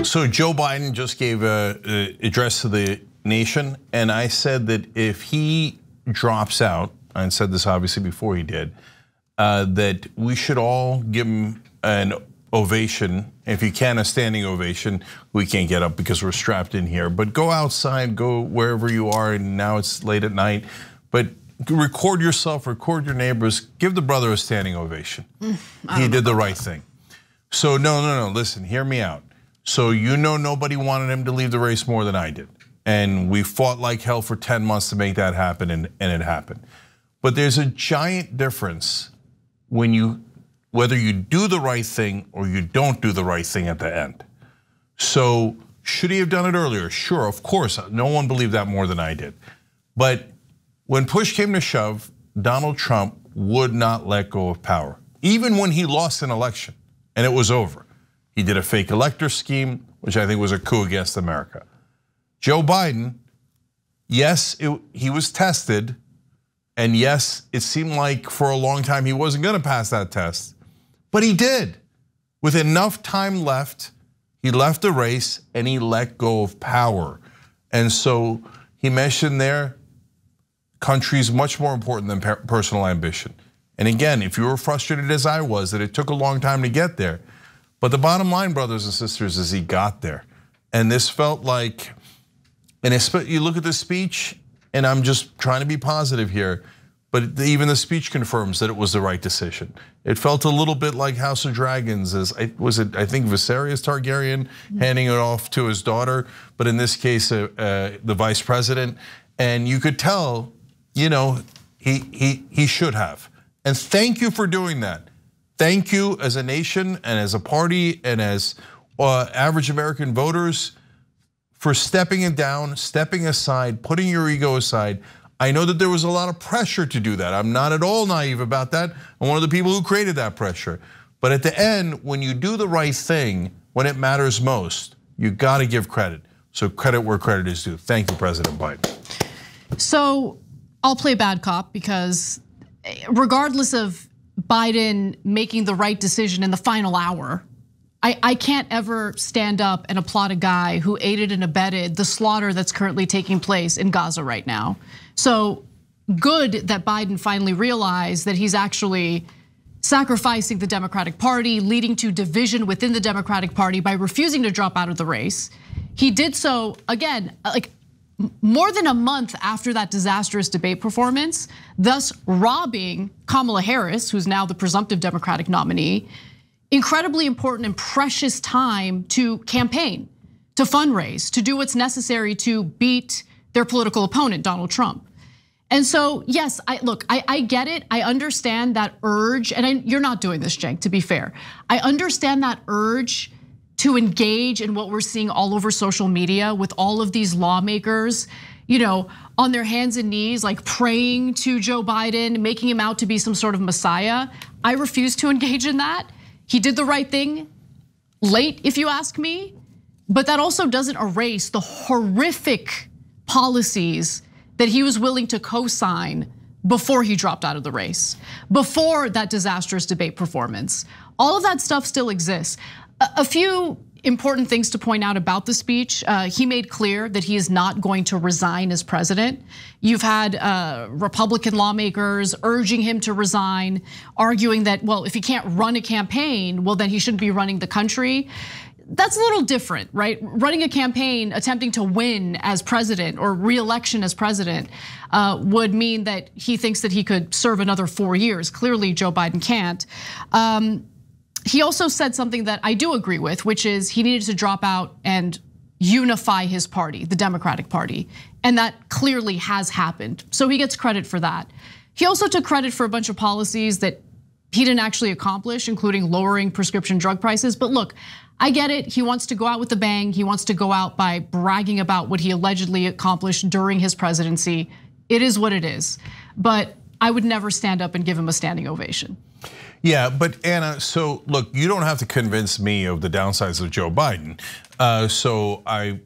So Joe Biden just gave an address to the nation, and I said that if he drops out, I said this obviously before he did, that we should all give him an ovation. If you can, a standing ovation. We can't get up because we're strapped in here, but go outside, go wherever you are, and now it's late at night, but record yourself, record your neighbors, give the brother a standing ovation. He did the right thing. So no, listen, hear me out. So nobody wanted him to leave the race more than I did. And we fought like hell for 10 months to make that happen, and it happened. But there's a giant difference when whether you do the right thing or you don't do the right thing at the end. So should he have done it earlier? Sure, of course, no one believed that more than I did. But when push came to shove, Donald Trump would not let go of power, even when he lost an election and it was over. He did a fake elector scheme, which I think was a coup against America. Joe Biden, yes, he was tested, and yes, it seemed like for a long time he wasn't gonna pass that test, but he did. With enough time left, he left the race and he let go of power. And so he mentioned there, country's much more important than personal ambition. And again, if you were frustrated as I was that it took a long time to get there, but the bottom line, brothers and sisters, is he got there. And this felt like, and you look at the speech, and I'm just trying to be positive here, but even the speech confirms that it was the right decision. It felt a little bit like House of Dragons, I think Viserys Targaryen handing it off to his daughter, but in this case, the vice president. And you could tell, he should have. And thank you for doing that. Thank you as a nation and as a party and as average American voters for stepping it down, stepping aside, putting your ego aside. I know that there was a lot of pressure to do that. I'm not at all naive about that. I'm one of the people who created that pressure. But at the end, when you do the right thing, when it matters most, you gotta give credit. So credit where credit is due. Thank you, President Biden. So I'll play bad cop because regardless of Biden making the right decision in the final hour, I can't ever stand up and applaud a guy who aided and abetted the slaughter that's currently taking place in Gaza right now. So good that Biden finally realized that he's actually sacrificing the Democratic Party, leading to division within the Democratic Party by refusing to drop out of the race. He did so, again, like more than a month after that disastrous debate performance, thus robbing Kamala Harris, who's now the presumptive Democratic nominee, incredibly important and precious time to campaign, to fundraise, to do what's necessary to beat their political opponent, Donald Trump. And so, yes, I get it. I understand that urge, and you're not doing this, Cenk, to be fair. I understand that urge to engage in what we're seeing all over social media with all of these lawmakers, on their hands and knees, like praying to Joe Biden, making him out to be some sort of messiah. I refuse to engage in that. He did the right thing late, if you ask me, but that also doesn't erase the horrific policies that he was willing to co-sign before he dropped out of the race, before that disastrous debate performance. All of that stuff still exists. A few important things to point out about the speech. He made clear that he is not going to resign as president. You've had Republican lawmakers urging him to resign, arguing that, well, if he can't run a campaign, well, then he shouldn't be running the country. That's a little different, right? Running a campaign, attempting to win as president or re-election as president would mean that he thinks that he could serve another 4 years. Clearly, Joe Biden can't. He also said something that I do agree with, which is he needed to drop out and unify his party, the Democratic Party. And that clearly has happened. So he gets credit for that. He also took credit for a bunch of policies that he didn't actually accomplish, including lowering prescription drug prices. But look, I get it. He wants to go out with a bang. He wants to go out by bragging about what he allegedly accomplished during his presidency. It is what it is. But I would never stand up and give him a standing ovation. Yeah, but Anna, so look, you don't have to convince me of the downsides of Joe Biden. So I,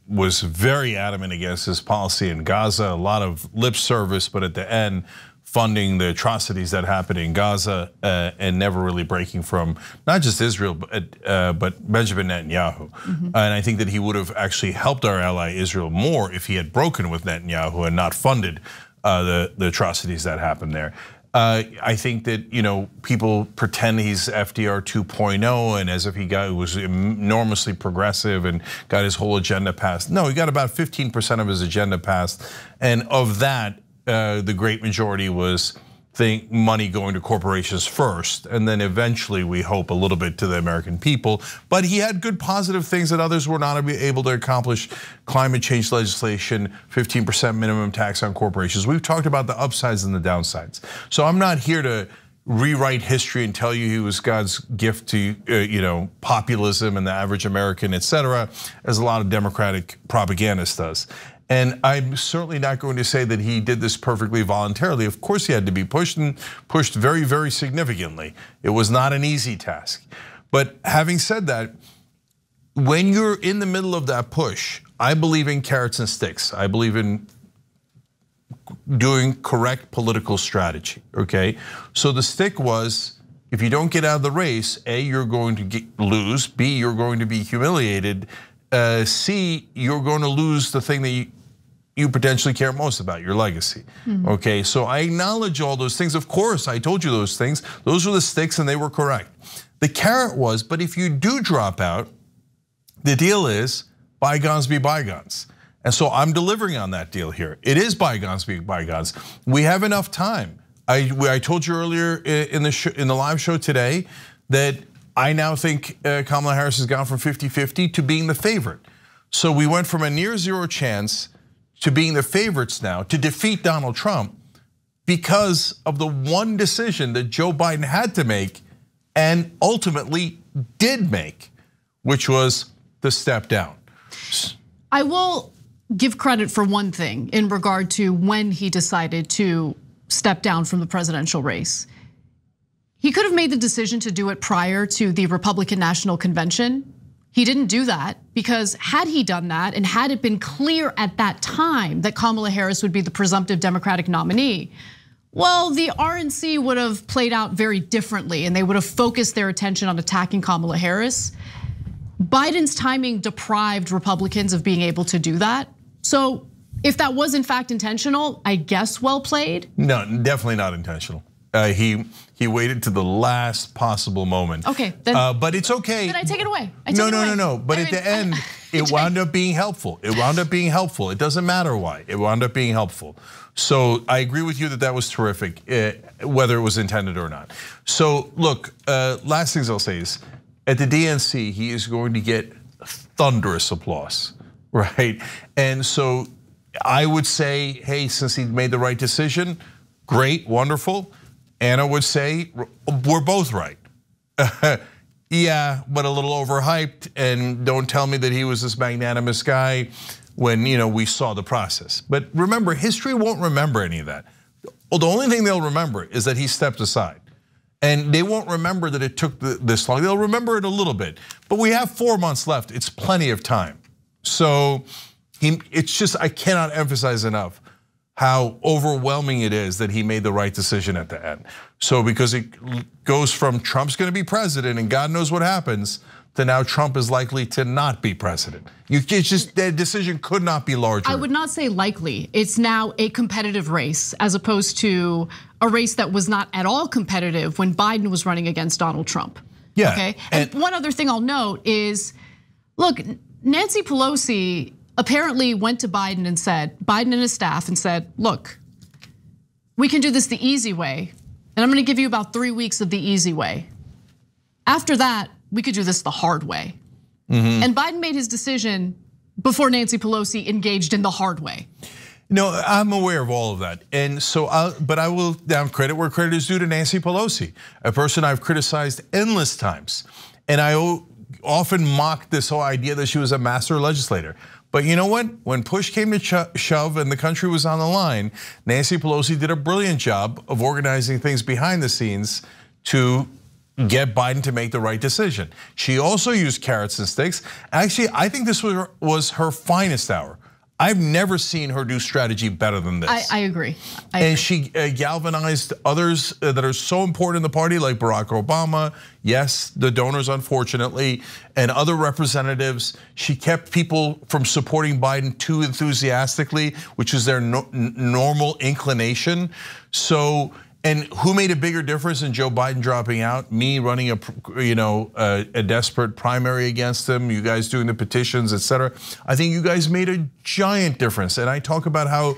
was very adamant against his policy in Gaza, a lot of lip service, but at the end, funding the atrocities that happened in Gaza and never really breaking from not just Israel, but Benjamin Netanyahu. And I think that he would have actually helped our ally Israel more if he had broken with Netanyahu and not funded the atrocities that happened there. I think that people pretend he's FDR 2.0 and as if he was enormously progressive and got his whole agenda passed. No, he got about 15% of his agenda passed, and of that, the great majority was money going to corporations first, and then eventually we hope a little bit to the American people. But he had good positive things that others were not able to accomplish: climate change legislation, 15% minimum tax on corporations. We've talked about the upsides and the downsides. So I'm not here to rewrite history and tell you he was God's gift to populism and the average American, etc., as a lot of Democratic propagandists does. And I'm certainly not going to say that he did this perfectly voluntarily. Of course he had to be pushed, and pushed very, very significantly. It was not an easy task. But having said that, when you're in the middle of that push, I believe in carrots and sticks. I believe in doing correct political strategy, okay? So the stick was, if you don't get out of the race, A, you're going to lose, B, you're going to be humiliated, C, you're going to lose the thing that you potentially care most about, your legacy. Okay, so I acknowledge all those things. Of course, I told you those things. Those were the sticks and they were correct. The carrot was, but if you do drop out, the deal is bygones be bygones. And so I'm delivering on that deal here. It is bygones be bygones. We have enough time. I told you earlier in the live show today that I now think Kamala Harris has gone from 50-50 to being the favorite. So we went from a near zero chance to being the favorites now to defeat Donald Trump because of the one decision that Joe Biden had to make and ultimately did make, which was the step down. I will give credit for one thing in regard to when he decided to step down from the presidential race. He could have made the decision to do it prior to the Republican National Convention. He didn't do that because had he done that and had it been clear at that time that Kamala Harris would be the presumptive Democratic nominee, well, the RNC would have played out very differently and they would have focused their attention on attacking Kamala Harris. Biden's timing deprived Republicans of being able to do that. So if that was in fact intentional, I guess well played. No, definitely not intentional. He waited to the last possible moment. Okay, then, but it's okay. Then I take it away. No. But at the end, it wound up being helpful. It wound up being helpful. It doesn't matter why. It wound up being helpful. So I agree with you that that was terrific, whether it was intended or not. So look, last things I'll say is, at the DNC, he is going to get thunderous applause, right? And so I would say, hey, since he made the right decision, great, wonderful. Anna would say, we're both right. Yeah, but a little overhyped, and don't tell me that he was this magnanimous guy when we saw the process. But remember, history won't remember any of that. Well, the only thing they'll remember is that he stepped aside. And they won't remember that it took this long. They'll remember it a little bit. But we have 4 months left. It's plenty of time. So it's just, I cannot emphasize enough how overwhelming it is that he made the right decision at the end. So because it goes from Trump's gonna be president and God knows what happens, to now Trump is likely to not be president. It's just, that decision could not be larger. I would not say likely. It's now a competitive race as opposed to a race that was not at all competitive when Biden was running against Donald Trump. Yeah. Okay. And one other thing I'll note is, look, Nancy Pelosi apparently went to Biden and his staff and said, look, we can do this the easy way, and I'm gonna give you about 3 weeks of the easy way. After that, we could do this the hard way. And Biden made his decision before Nancy Pelosi engaged in the hard way. No, I'm aware of all of that. And so, but I will down credit where credit is due to Nancy Pelosi, a person I've criticized endless times. And I often mocked this whole idea that she was a master legislator. But you know what? When push came to shove and the country was on the line, Nancy Pelosi did a brilliant job of organizing things behind the scenes to get Biden to make the right decision. She also used carrots and sticks. Actually, I think this was her finest hour. I've never seen her do strategy better than this. I agree. And she galvanized others that are so important in the party, like Barack Obama, yes, the donors, unfortunately, and other representatives. She kept people from supporting Biden too enthusiastically, which is their normal inclination. So, and who made a bigger difference than Joe Biden dropping out? Me running a desperate primary against him, you guys doing the petitions, etc. I think you guys made a giant difference. And I talk about how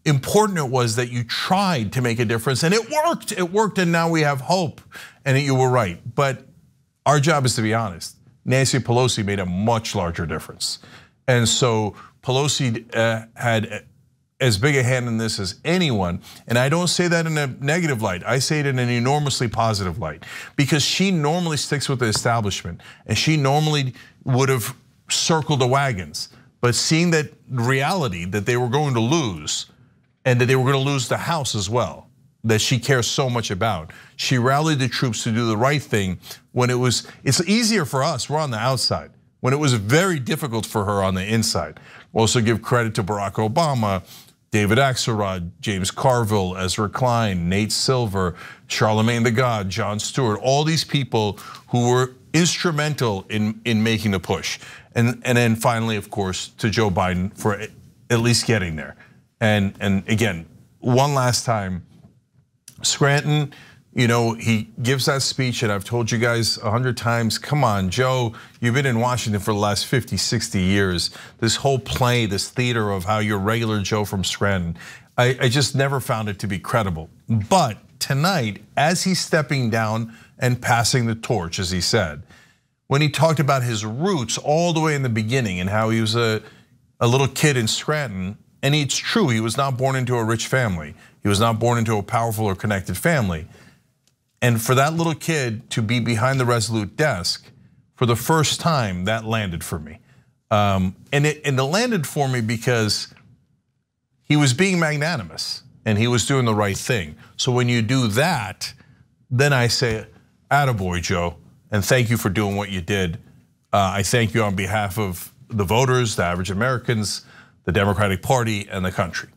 important it was that you tried to make a difference, and it worked. It worked, and now we have hope. And you were right. But our job is to be honest. Nancy Pelosi made a much larger difference. And so Pelosi had as big a hand in this as anyone. And I don't say that in a negative light. I say it in an enormously positive light, because she normally sticks with the establishment and she normally would have circled the wagons. But seeing that reality that they were going to lose, and that they were going to lose the House as well, that she cares so much about, she rallied the troops to do the right thing when it's easier for us, we're on the outside, when it was very difficult for her on the inside. Also give credit to Barack Obama, David Axelrod, James Carville, Ezra Klein, Nate Silver, Charlemagne the God, Jon Stewart, all these people who were instrumental in making the push. And then finally, of course, to Joe Biden for at least getting there. And again, one last time, Scranton, he gives that speech, and I've told you guys 100 times, come on, Joe, you've been in Washington for the last 50, 60 years. This whole play, this theater of how you're regular Joe from Scranton, I just never found it to be credible. But tonight, as he's stepping down and passing the torch, as he said, when he talked about his roots all the way in the beginning and how he was a little kid in Scranton, and it's true, he was not born into a rich family. He was not born into a powerful or connected family. And for that little kid to be behind the Resolute desk, for the first time, that landed for me. And it landed for me because he was being magnanimous and he was doing the right thing. So when you do that, then I say, attaboy, Joe, and thank you for doing what you did. I thank you on behalf of the voters, the average Americans, the Democratic Party, and the country.